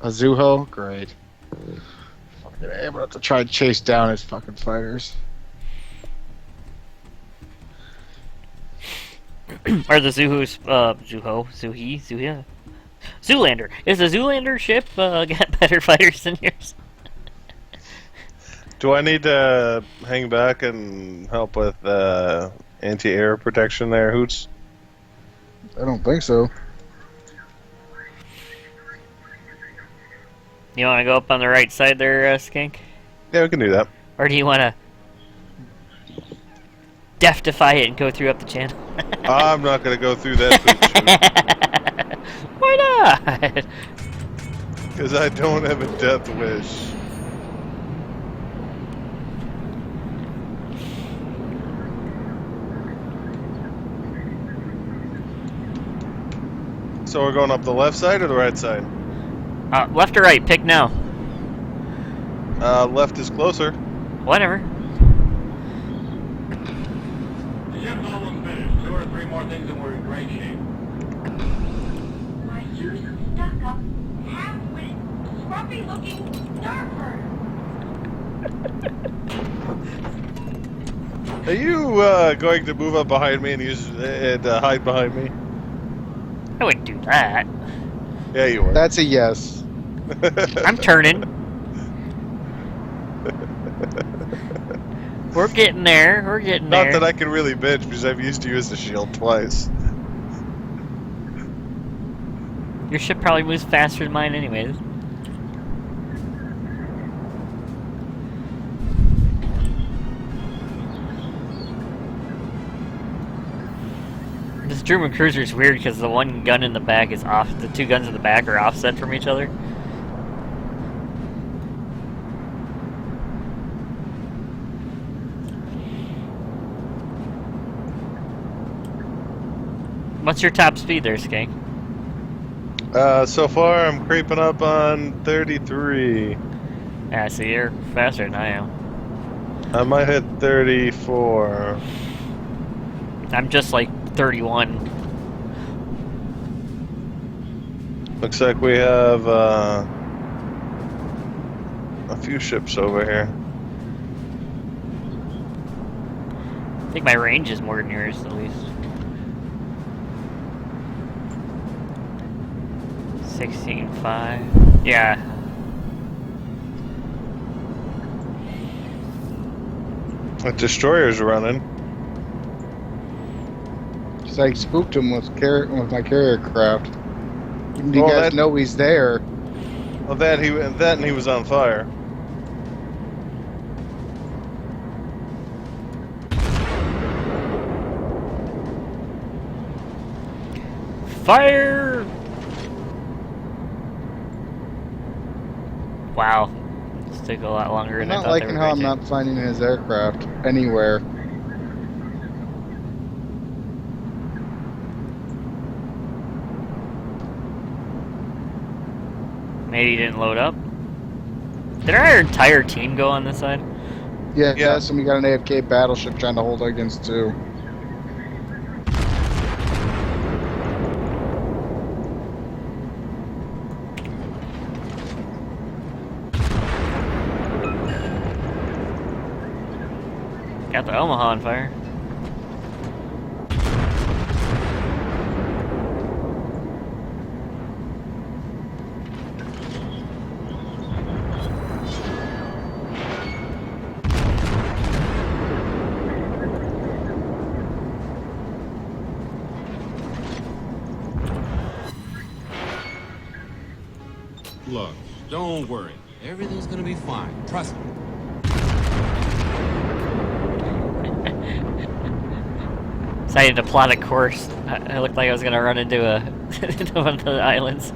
A Zuho? Great. Fucking I'm about to try and chase down his fucking fighters. Or the Zuhia? Zoolander. Is the Zoolander ship got better fighters than yours? Do I need to hang back and help with anti-air protection there, Hoots? I don't think so. You want to go up on the right side there, Skink? Yeah, we can do that. Or do you want to deftify it and go through up the channel? I'm not going to go through that. Why not? Because I don't have a death wish. So we're going up the left side or the right side? Left or right? Pick now. Left is closer. Whatever. The ship's almost finished. 2 or 3 more things and we're in great shape. Why, you stuck-up, half-witted, scruffy-looking surfer! Are you going to move up behind me and hide behind me? I wouldn't do that. Yeah, you are. That's a yes. I'm turning. We're getting there. We're getting Not there. that I can really bitch because I've used you as a shield twice. Your ship probably moves faster than mine anyways. This German cruiser is weird because the one gun in the back is off. The 2 guns in the back are offset from each other. What's your top speed there, Skank? So far I'm creeping up on 33. Yeah, so you're faster than I am. I might hit 34. I'm just like 31. Looks like we have a few ships over here. I think my range is more than yours, at least. 16.5. Yeah. The destroyer's running. Just like spooked him with my carrier craft. You Well, guys know he's there. Well, that and he was on fire. Fire! Wow. This took a lot longer I'm than I not thought they liking were how going I'm to. not finding his aircraft anywhere. Maybe he didn't load up. Did our entire team go on this side? Yeah, Yeah. yes, and we got an AFK battleship trying to hold against 2. Got the Omaha on fire. Look, don't worry. Everything's gonna be fine. Trust me. Decided to plot a course. I looked like I was gonna run into into one of the islands.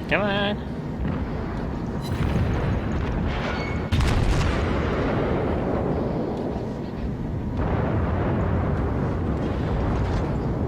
Come on.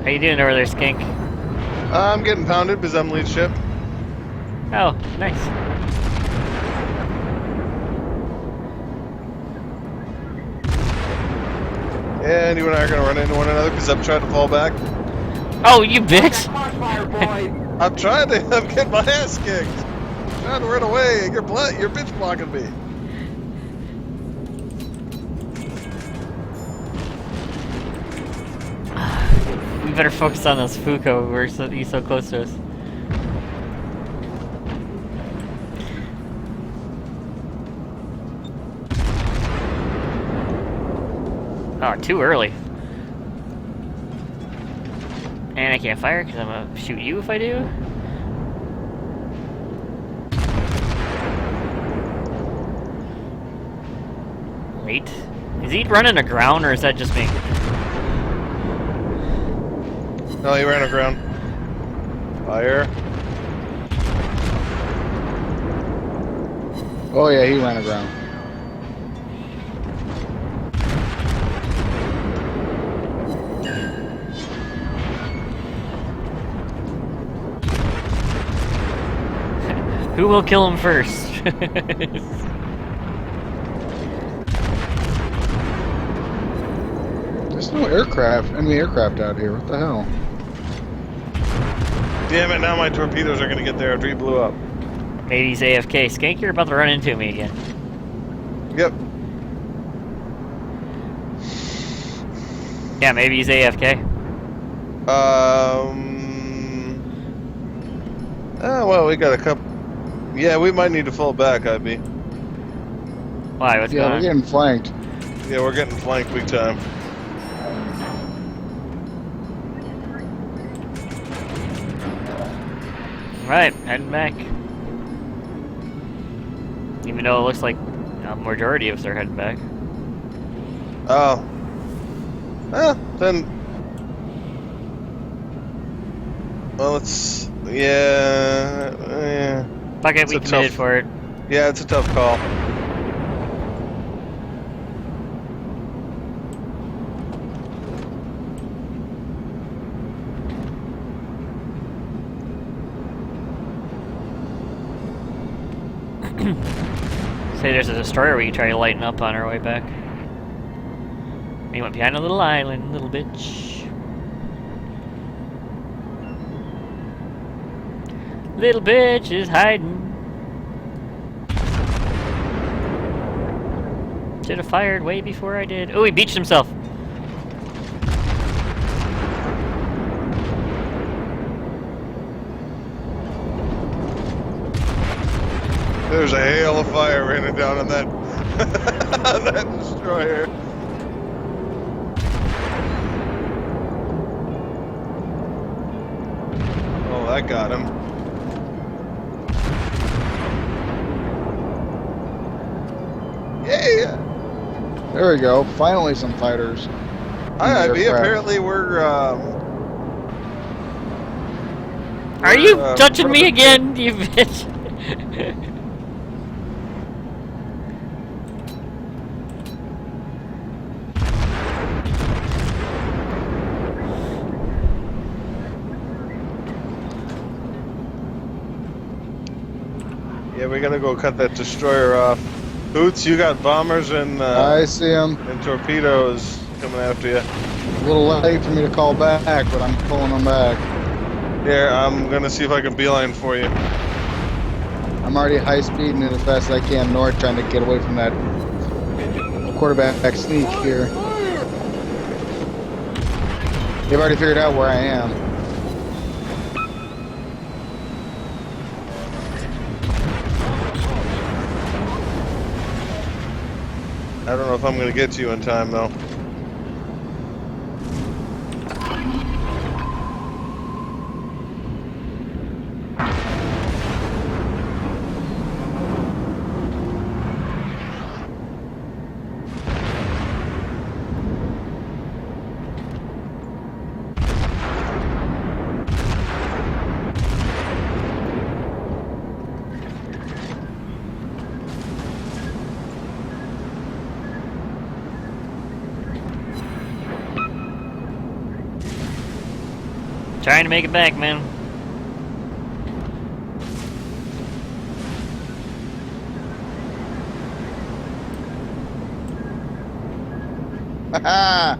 How you doing over there, Skink? I'm getting pounded because I'm lead ship. Oh, nice. And you and I are gonna run into one another because I'm trying to fall back. Oh, you bitch! Crossfire, boy! I'm trying to. I'm getting my ass kicked. I'm trying to run away. You're bitch blocking me. We better focus on those Fuko. He's so close to us. Oh, too early. And I can't fire because I'm gonna shoot you if I do. Wait. Is he running aground or is that just me? No, he ran aground. Fire. Oh yeah, he ran aground. Who will kill him first? There's no enemy aircraft out here. What the hell? Damn it! Now my torpedoes are gonna get there after he blew up. Maybe he's AFK. Skank, you're about to run into me again. Yep. Yeah, maybe he's AFK. Oh, well, we got a couple. Yeah, we might need to fall back, IB. Why? What's Yeah, going we're on? getting flanked. Yeah, we're getting flanked big time. Right, heading back. Even though it looks like a majority of us are heading back. Oh. Then. Well, it's. Yeah. Fuck it, It's we a committed tough- for it. Yeah, it's a tough call. Say there's a destroyer we can try to lighten up on our way back. He went behind a little island, little bitch. Little bitch is hiding. Should have fired way before I did. Oh, he beached himself. There's a hail of fire raining down on that on that destroyer. Oh, that got him. Yeah. There we go. Finally, some fighters. Hi, IB. Aircraft. Apparently, we're. Are you we're, touching me again, you bitch? Yeah, we gotta go cut that destroyer off. Boots, you got bombers and I see him. torpedoes coming after you. A little late for me to call back, but I'm pulling them back. Here, I'm gonna see if I can beeline for you. I'm already high speeding it as fast as I can north, trying to get away from that quarterback sneak here. They've already figured out where I am. I don't know if I'm gonna get to you in time though. Trying to make it back, man. Haha!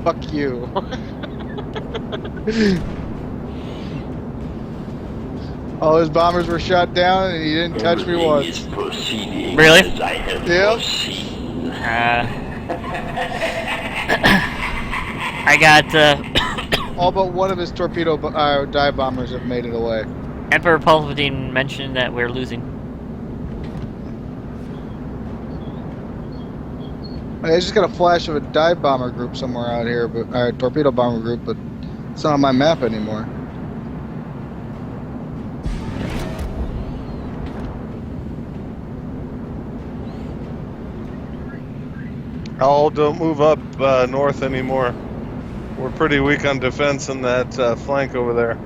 fuck you. All his bombers were shot down, and he didn't touch me once. Really? Yep. I got All but one of his torpedo dive bombers have made it away. Emperor Palpatine mentioned that we're losing. I just got a flash of a dive bomber group somewhere out here, but torpedo bomber group, but it's not on my map anymore. Oh, don't move up north anymore. We're pretty weak on defense in that flank over there.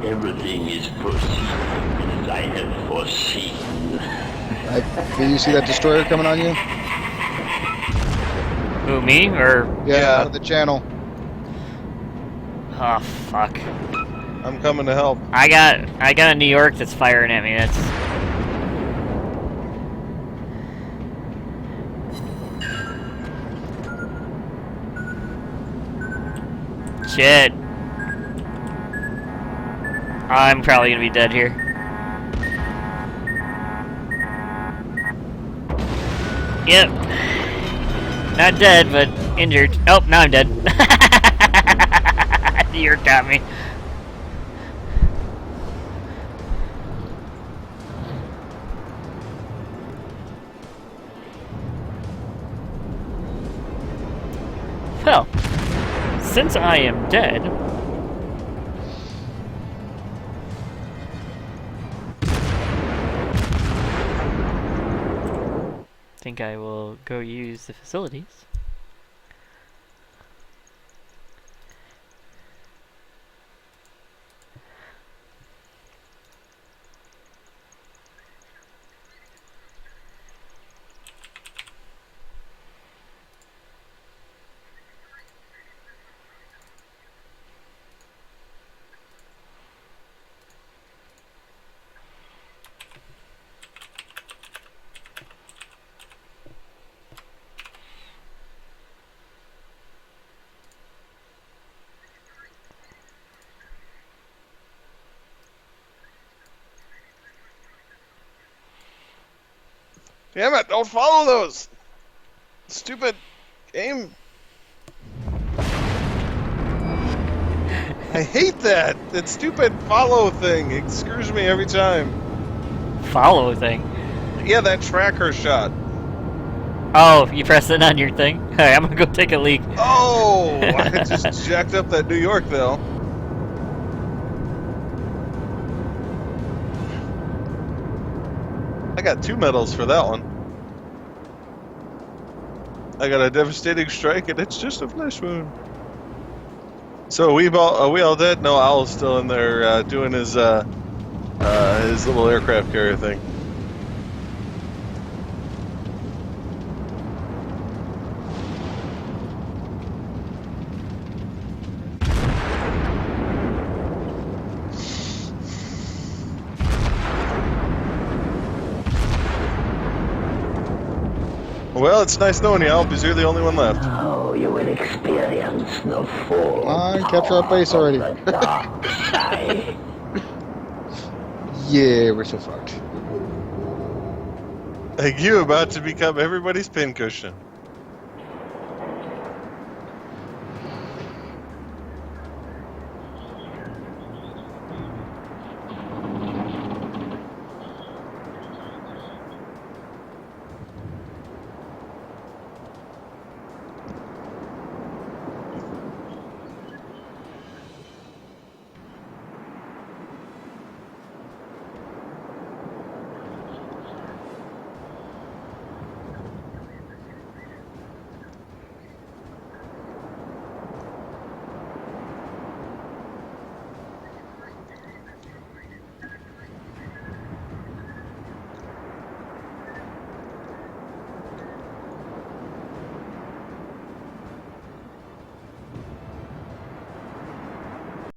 Everything is proceeding as I have foreseen. Can you see that destroyer coming on you? Who, me? Or... Yeah, out of the channel. Oh, fuck. I'm coming to help. I got a New York that's firing at me. That's... Shit. I'm probably gonna be dead here. Yep. Not dead, but injured. Oh, now I'm dead. New York got me. Well, since I am dead, I think I will go use the facilities. Damn it, don't follow those! Stupid game. I hate that! That stupid follow thing. It screws me every time. Follow thing. Yeah, that tracker shot. Oh, you press it on your thing? Alright, I'm gonna go take a leak. Oh! I just jacked up that New York, though. I got 2 medals for that one. I got a devastating strike, and it's just a flesh wound. So are we all dead? No, Owl's still in there doing his little aircraft carrier thing. Well, it's nice knowing you, Al, because you're the only one left. Oh, you will experience the full Come on, capture our base already. power of the dark side. Yeah, we're so fucked. Like you about to become everybody's pincushion.